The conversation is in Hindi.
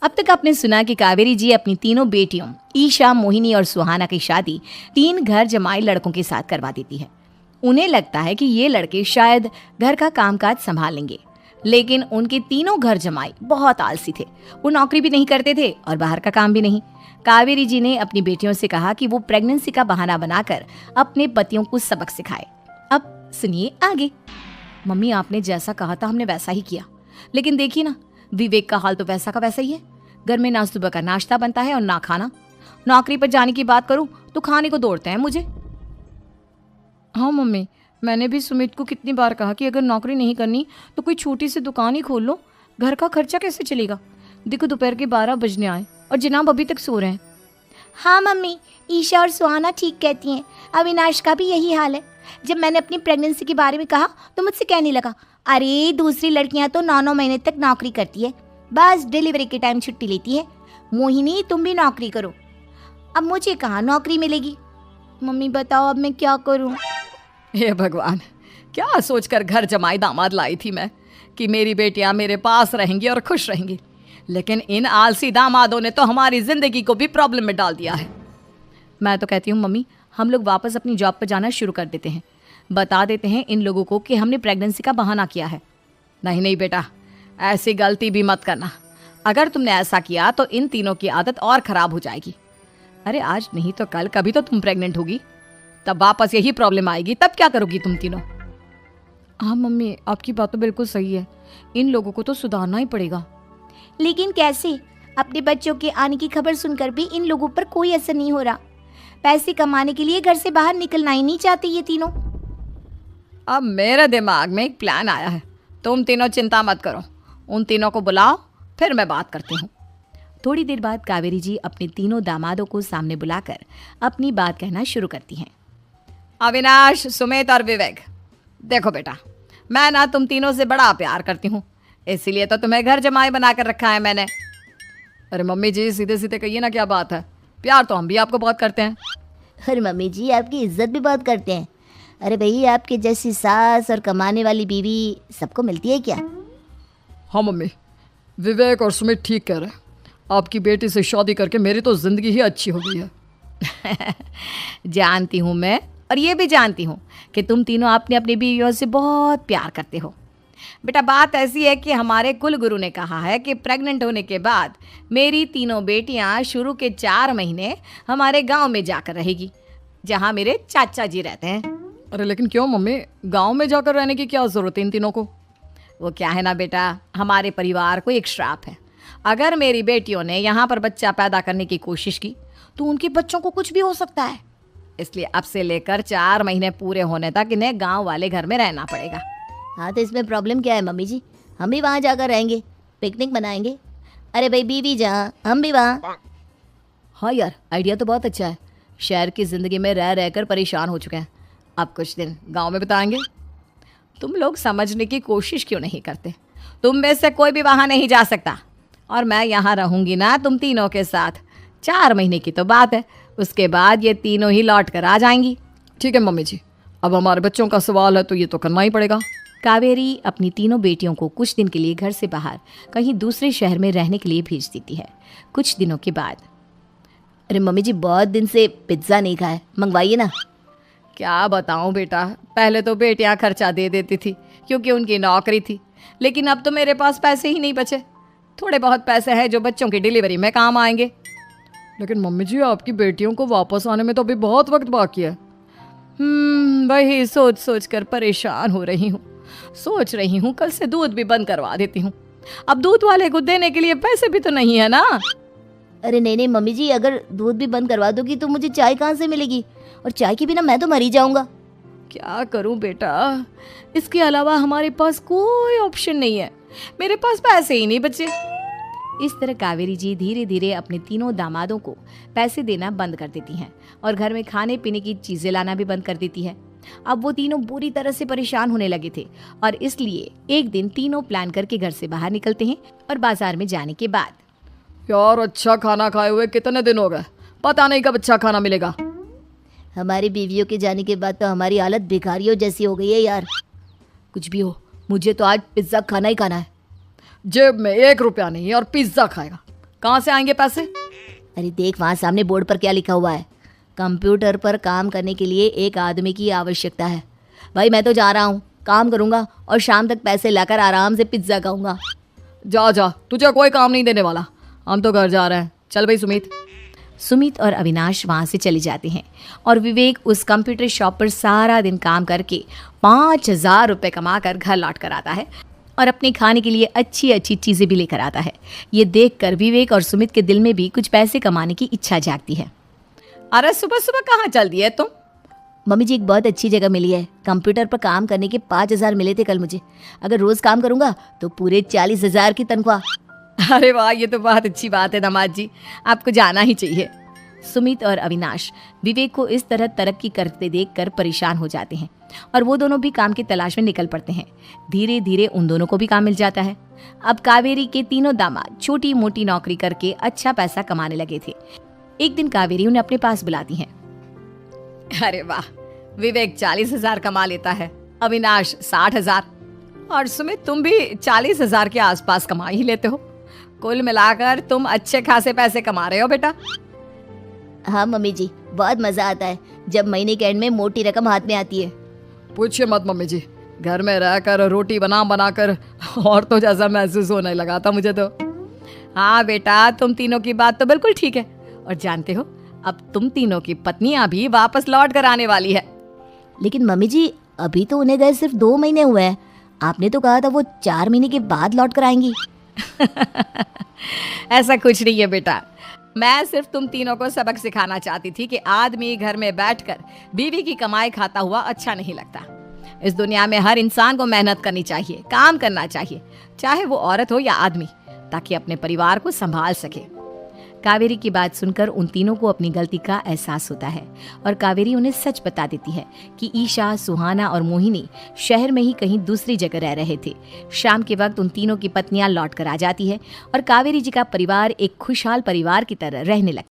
अब तक आपने सुना कि कावेरी जी अपनी तीनों बेटियों ईशा, मोहिनी और सुहाना की शादी 3 घर जमाई लड़कों के साथ करवा देती है। उन्हें लगता है कि ये लड़के शायद घर का कामकाज संभाल लेंगे, लेकिन उनके तीनों घर जमाई बहुत आलसी थे। वो नौकरी भी नहीं करते थे और बाहर का काम भी नहीं। कावेरी जी ने अपनी बेटियों से कहा कि वो प्रेगनेंसी का बहाना बनाकर अपने पतियों को सबक सिखाए। अब सुनिए आगे। मम्मी, आपने जैसा कहा था हमने वैसा ही किया, लेकिन देखिए ना, विवेक का हाल तो वैसा का वैसा ही है। घर में ना सुबह का नाश्ता बनता है और ना खाना। नौकरी पर जाने की बात करूं तो खाने को दौड़ते हैं मुझे। हाँ मम्मी, मैंने भी सुमित को कितनी बार कहा कि अगर नौकरी नहीं करनी तो कोई छोटी सी दुकान ही खोल लो। घर का खर्चा कैसे चलेगा? देखो दोपहर के 12 बजने आए और जनाब अभी तक सो रहे हैं। हाँ मम्मी, ईशा और सुहाना ठीक कहती हैं। अविनाश का भी यही हाल है। जब मैंने अपनी प्रेगनेंसी के बारे में कहा तो मुझसे कहने लगा, अरे दूसरी लड़कियां तो 9-9 महीने तक नौकरी करती है, बस डिलीवरी के टाइम छुट्टी लेती है। मोहिनी, तुम भी नौकरी करो। अब मुझे कहाँ नौकरी मिलेगी? मम्मी बताओ अब मैं क्या करूँ? हे भगवान, क्या सोचकर घर जमाई दामाद लाई थी मैं कि मेरी बेटियां मेरे पास रहेंगी और खुश रहेंगी, लेकिन इन आलसी दामादों ने तो हमारी जिंदगी को भी प्रॉब्लम में डाल दिया है। मैं तो कहती हूँ मम्मी, हम लोग वापस अपनी जॉब पर जाना शुरू कर देते हैं। बता देते हैं इन लोगों को कि हमने प्रेगनेंसी का बहाना किया है। नहीं नहीं बेटा, ऐसी गलती भी मत करना। अगर तुमने ऐसा किया तो इन तीनों की आदत और खराब हो जाएगी। अरे आज नहीं तो कल कभी तो तुम प्रेग्नेंट होगी, तब वापस यही प्रॉब्लम आएगी। तब क्या करोगी तुम तीनों? हाँ मम्मी, आपकी बात तो बिल्कुल सही है। इन लोगों को तो सुधारना ही पड़ेगा। लेकिन कैसे? अपने बच्चों के आने की खबर सुनकर भी इन लोगों पर कोई असर नहीं हो रहा। पैसे कमाने के लिए घर से बाहर निकलना ही नहीं चाहते ये तीनों। अब मेरे दिमाग में एक प्लान आया है। तुम तीनों चिंता मत करो, उन तीनों को बुलाओ, फिर मैं बात करती हूँ। थोड़ी देर बाद कावेरी जी अपने तीनों दामादों को सामने बुलाकर अपनी बात कहना शुरू करती हैं। अविनाश, सुमित और विवेक, देखो बेटा, मैं ना तुम तीनों से बड़ा प्यार करती हूँ, इसीलिए तो तुम्हें घर जमाई बना कर रखा है मैंने। अरे मम्मी जी, सीधे सीधे कहिए ना, क्या बात है? प्यार तो हम भी आपको बहुत करते हैं। अरे मम्मी जी, आपकी इज्जत भी बहुत करते हैं। अरे भई, आपके जैसी सास और कमाने वाली बीवी सबको मिलती है क्या? हाँ मम्मी, विवेक और सुमित ठीक कह रहे हैं। आपकी बेटी से शादी करके मेरी तो ज़िंदगी ही अच्छी हो गई है। जानती हूँ मैं, और ये भी जानती हूँ कि तुम तीनों अपनी अपनी बीवियों से बहुत प्यार करते हो। बेटा, बात ऐसी है कि हमारे कुल गुरु ने कहा है कि प्रेग्नेंट होने के बाद मेरी तीनों बेटियां शुरू के 4 महीने हमारे गांव में जाकर रहेगी, जहां मेरे चाचा जी रहते हैं। अरे लेकिन क्यों मम्मी, गांव में जाकर रहने की क्या ज़रूरत है इन तीनों को? वो क्या है ना बेटा, हमारे परिवार को एक श्राप है। अगर मेरी बेटियों ने यहाँ पर बच्चा पैदा करने की कोशिश की तो उनके बच्चों को कुछ भी हो सकता है। इसलिए अब से लेकर 4 महीने पूरे होने तक इन्हें गाँव वाले घर में रहना पड़ेगा। हाँ तो इसमें प्रॉब्लम क्या है मम्मी जी? हम भी वहाँ जाकर रहेंगे, पिकनिक मनाएंगे। अरे भाई, बीवी जहाँ हम भी वहाँ। हाँ यार, आइडिया तो बहुत अच्छा है। शहर की ज़िंदगी में रह रहकर परेशान हो चुके हैं, अब कुछ दिन गांव में बिताएंगे। तुम लोग समझने की कोशिश क्यों नहीं करते? तुम में से कोई भी वहाँ नहीं जा सकता, और मैं यहाँ रहूँगी ना तुम तीनों के साथ। 4 महीने की तो बात है, उसके बाद ये तीनों ही लौट कर आ जाएंगी। ठीक है मम्मी जी, अब हमारे बच्चों का सवाल है तो ये तो करना ही पड़ेगा। कावेरी अपनी तीनों बेटियों को कुछ दिन के लिए घर से बाहर कहीं दूसरे शहर में रहने के लिए भेज देती है। कुछ दिनों के बाद, अरे मम्मी जी, बहुत दिन से पिज्ज़ा नहीं खाया, मंगवाइए ना। क्या बताऊं बेटा, पहले तो बेटियां खर्चा दे देती थी क्योंकि उनकी नौकरी थी, लेकिन अब तो मेरे पास पैसे ही नहीं बचे। थोड़े बहुत पैसे हैं जो बच्चों की डिलीवरी में काम आएंगे। लेकिन मम्मी जी, आपकी बेटियों को वापस आने में तो अभी बहुत वक्त बाकी है। वही सोच सोच कर परेशान हो रही हूँ। सोच रही हूँ कल से दूध भी बंद करवा देती हूँ। अब दूध वाले को देने के लिए पैसे भी तो नहीं है ना। अरे नहीं नहीं मम्मी जी, अगर दूध भी बंद करवा दोगी तो मुझे चाय कहाँ से मिलेगी? और चाय के बिना मैं तो मर ही जाऊंगा। क्या करूं बेटा, इसके अलावा हमारे पास कोई ऑप्शन नहीं है। मेरे पास पैसे ही नहीं बचे। इस तरह कावेरी जी धीरे धीरे अपने तीनों दामादों को पैसे देना बंद कर देती हैं और घर में खाने पीने की चीजें लाना भी बंद कर देती है। अब वो तीनों बुरी तरह से परेशान होने लगे थे और इसलिए एक दिन तीनों प्लान करके घर से बाहर निकलते हैं। और बाजार में जाने के बाद, यार अच्छा खाना खाए हुए कितने दिन हो गए, पता नहीं कब अच्छा खाना मिलेगा। हमारी बीवियों के जाने के बाद तो हमारी हालत भिखारियों जैसी हो गई है यार। कुछ भी हो, मुझे तो आज पिज्जा खाना ही खाना है। जेब में 1 रुपया नहीं है और पिज्ज़ा खाएगा, कहाँ से आएंगे पैसे? अरे देख वहाँ सामने बोर्ड पर क्या लिखा हुआ है, कंप्यूटर पर काम करने के लिए एक आदमी की आवश्यकता है। भाई मैं तो जा रहा हूँ, काम करूँगा और शाम तक पैसे लाकर आराम से पिज्ज़ा खाऊंगा। जा जा, तुझे कोई काम नहीं देने वाला, हम तो घर जा रहे हैं। चल भाई सुमित। सुमित और अविनाश वहाँ से चले जाते हैं और विवेक उस कंप्यूटर शॉप पर सारा दिन काम करके 5,000 रुपये कमा कर घर लौट कर आता है और अपने खाने के लिए अच्छी अच्छी चीज़ें भी लेकर आता है। ये देखकर विवेक और सुमित के दिल में भी कुछ पैसे कमाने की इच्छा जागती है। अरे सुबह सुबह कहाँ चल दिए तुम? मम्मी जी एक बहुत अच्छी जगह मिली है, कंप्यूटर पर काम करने के 5,000 मिले थे कल मुझे। अगर रोज़ काम करूँगा तो पूरे 40,000 की तनख्वाह। अरे वाह, ये तो बहुत अच्छी बात है दामाद जी, आपको जाना ही चाहिए। सुमित और अविनाश विवेक को इस तरह तरक्की करते देखकर परेशान हो जाते हैं और वो दोनों भी काम की तलाश में निकल पड़ते हैं। धीरे धीरे उन दोनों को भी काम मिल जाता है। अब कावेरी के तीनों दामाद छोटी मोटी नौकरी करके अच्छा पैसा कमाने लगे थे। एक दिन कावेरी उन्हें अपने पास बुलाती है। अरे वाह, विवेक 40,000 कमा लेता है, अविनाश 60,000 और सुमित तुम भी 40,000 के आसपास कमा ही लेते हो। कुल मिलाकर तुम अच्छे खासे पैसे कमा रहे हो बेटा। हाँ मम्मी जी, बहुत मज़ा आता है जब महीने के एंड में मोटी रकम हाथ में आती है। पूछिए मत मम्मी जी, घर में रहकर रोटी बना कर और तो जैसा महसूस होने लगा था मुझे तो। हाँ बेटा, तुम तीनों की बात तो बिल्कुल ठीक है। और जानते हो, अब तुम तीनों की पत्नियां भी वापस लौट कर आने वाली है। लेकिन मम्मी जी अभी तो उन्हें गए सिर्फ 2 महीने हुए हैं, आपने तो कहा था वो 4 महीने के बाद लौट कर आएंगी। ऐसा कुछ नहीं है बेटा, मैं सिर्फ तुम तीनों को सबक सिखाना चाहती थी कि आदमी घर में बैठकर बीवी की कमाई खाता हुआ अच्छा नहीं लगता। इस दुनिया में हर इंसान को मेहनत करनी चाहिए, काम करना चाहिए, चाहे वो औरत हो या आदमी, ताकि अपने परिवार को संभाल सके। कावेरी की बात सुनकर उन तीनों को अपनी गलती का एहसास होता है और कावेरी उन्हें सच बता देती है कि ईशा, सुहाना और मोहिनी शहर में ही कहीं दूसरी जगह रह रहे थे। शाम के वक्त उन तीनों की पत्नियां लौट कर आ जाती है और कावेरी जी का परिवार एक खुशहाल परिवार की तरह रहने लगता है।